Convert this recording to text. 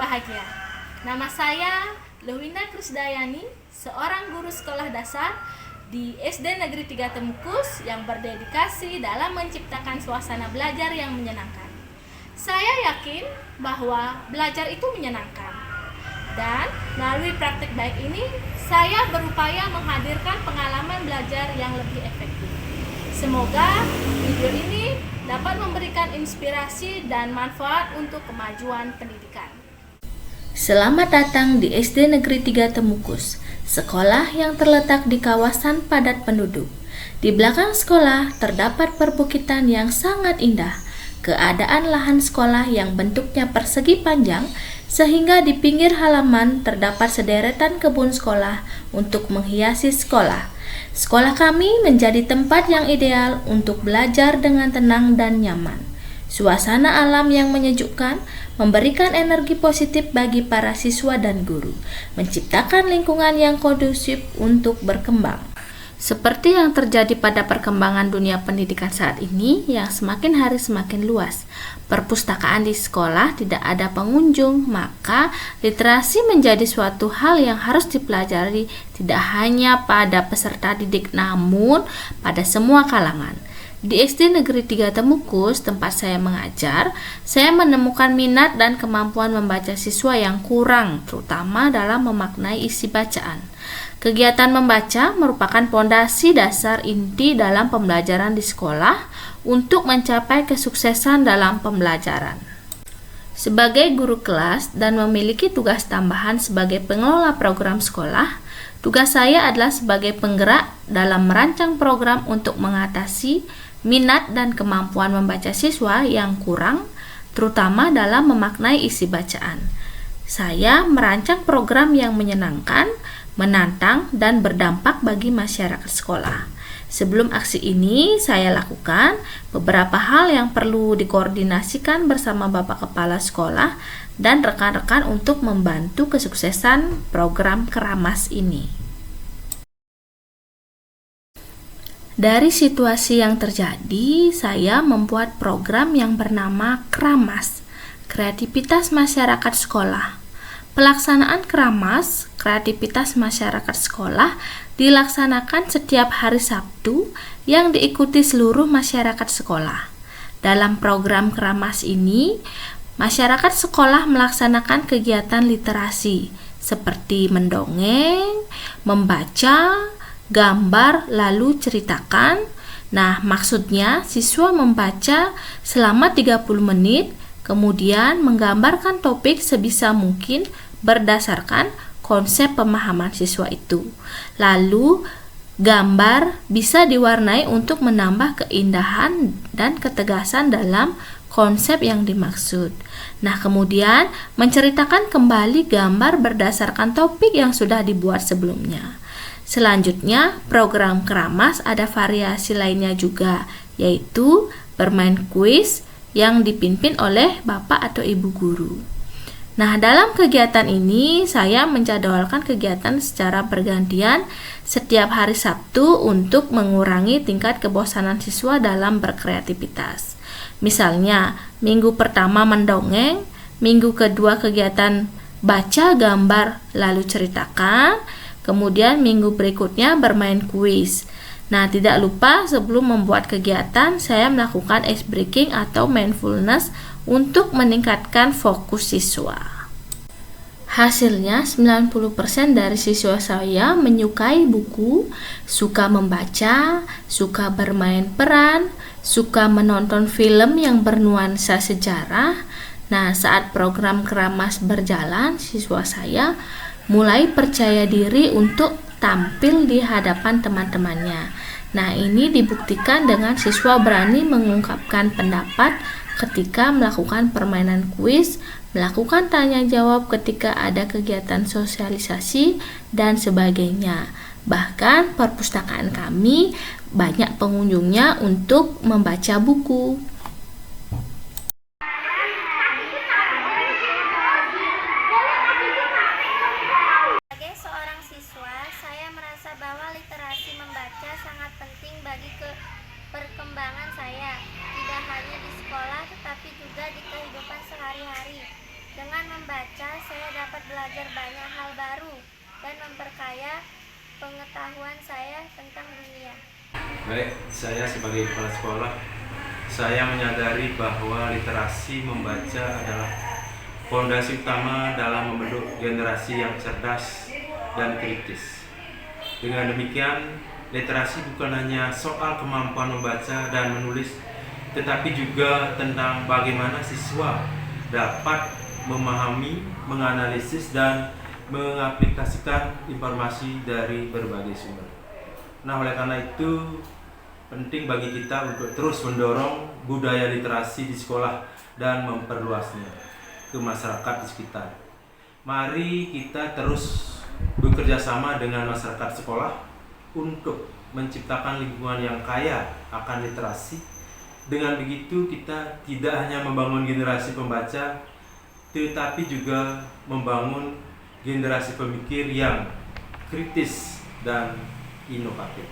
berbahagia. Nama saya Lewinda Krisdayani, seorang guru sekolah dasar di SD Negeri 3 Temukus yang berdedikasi dalam menciptakan suasana belajar yang menyenangkan. Saya yakin bahwa belajar itu menyenangkan. Dan melalui praktek baik ini, saya berupaya menghadirkan pengalaman belajar yang lebih efektif. Semoga video ini dapat memberikan inspirasi dan manfaat untuk kemajuan pendidikan. Selamat datang di SD Negeri 3 Temukus, sekolah yang terletak di kawasan padat penduduk. Di belakang sekolah terdapat perbukitan yang sangat indah. Keadaan lahan sekolah yang bentuknya persegi panjang, sehingga di pinggir halaman terdapat sederetan kebun sekolah untuk menghiasi sekolah. Sekolah kami menjadi tempat yang ideal untuk belajar dengan tenang dan nyaman. Suasana alam yang menyejukkan memberikan energi positif bagi para siswa dan guru, menciptakan lingkungan yang kondusif untuk berkembang. Seperti yang terjadi pada perkembangan dunia pendidikan saat ini yang semakin hari semakin luas. Perpustakaan di sekolah tidak ada pengunjung, maka literasi menjadi suatu hal yang harus dipelajari tidak hanya pada peserta didik namun pada semua kalangan. Di SD Negeri 3 Temukus, tempat saya mengajar, saya menemukan minat dan kemampuan membaca siswa yang kurang, terutama dalam memaknai isi bacaan. Kegiatan membaca merupakan fondasi dasar inti dalam pembelajaran di sekolah untuk mencapai kesuksesan dalam pembelajaran. Sebagai guru kelas dan memiliki tugas tambahan sebagai pengelola program sekolah, tugas saya adalah sebagai penggerak dalam merancang program untuk mengatasi minat dan kemampuan membaca siswa yang kurang, terutama dalam memaknai isi bacaan. Saya merancang program yang menyenangkan, menantang, dan berdampak bagi masyarakat sekolah. Sebelum aksi ini saya lakukan, beberapa hal yang perlu dikoordinasikan bersama Bapak Kepala Sekolah dan rekan-rekan untuk membantu kesuksesan program Keramas ini. Dari situasi yang terjadi, saya membuat program yang bernama Keramas, Kreativitas Masyarakat Sekolah. Pelaksanaan Keramas, Kreativitas Masyarakat Sekolah, dilaksanakan setiap hari Sabtu yang diikuti seluruh masyarakat sekolah. Dalam program Keramas ini, masyarakat sekolah melaksanakan kegiatan literasi seperti mendongeng, membaca, gambar, lalu ceritakan. Nah, maksudnya siswa membaca selama 30 menit, kemudian menggambarkan topik sebisa mungkin berdasarkan konsep pemahaman siswa itu. Lalu, gambar bisa diwarnai untuk menambah keindahan dan ketegasan dalam konsep yang dimaksud. Nah, kemudian menceritakan kembali gambar berdasarkan topik yang sudah dibuat sebelumnya. Selanjutnya, program Keramas ada variasi lainnya juga, yaitu bermain kuis yang dipimpin oleh Bapak atau Ibu guru. Nah, dalam kegiatan ini saya menjadwalkan kegiatan secara bergantian setiap hari Sabtu untuk mengurangi tingkat kebosanan siswa dalam berkreativitas. Misalnya, minggu pertama mendongeng, minggu kedua kegiatan baca, gambar, lalu ceritakan, kemudian minggu berikutnya bermain kuis. Nah, tidak lupa sebelum membuat kegiatan, saya melakukan ice breaking atau mindfulness untuk meningkatkan fokus siswa. Hasilnya, 90% dari siswa saya menyukai buku, suka membaca, suka bermain peran, suka menonton film yang bernuansa sejarah. Nah, saat program Keramas berjalan, siswa saya mulai percaya diri untuk tampil di hadapan teman-temannya. Nah, ini dibuktikan dengan siswa berani mengungkapkan pendapat ketika melakukan permainan kuis, melakukan tanya jawab ketika ada kegiatan sosialisasi, dan sebagainya. Bahkan perpustakaan kami banyak pengunjungnya untuk membaca buku. Bahwa literasi membaca sangat penting bagi perkembangan saya, tidak hanya di sekolah tetapi juga di kehidupan sehari-hari. Dengan membaca, saya dapat belajar banyak hal baru dan memperkaya pengetahuan saya tentang dunia. Baik, saya sebagai kepala sekolah, saya menyadari bahwa literasi membaca adalah fondasi utama dalam membentuk generasi yang cerdas dan kritis. Dengan demikian, literasi bukan hanya soal kemampuan membaca dan menulis, tetapi juga tentang bagaimana siswa dapat memahami, menganalisis, dan mengaplikasikan informasi dari berbagai sumber. Nah, oleh karena itu, penting bagi kita untuk terus mendorong budaya literasi di sekolah dan memperluasnya ke masyarakat di sekitar. Mari kita terus bekerja sama dengan masyarakat sekolah untuk menciptakan lingkungan yang kaya akan literasi. Dengan begitu kita tidak hanya membangun generasi pembaca, tetapi juga membangun generasi pemikir yang kritis dan inovatif.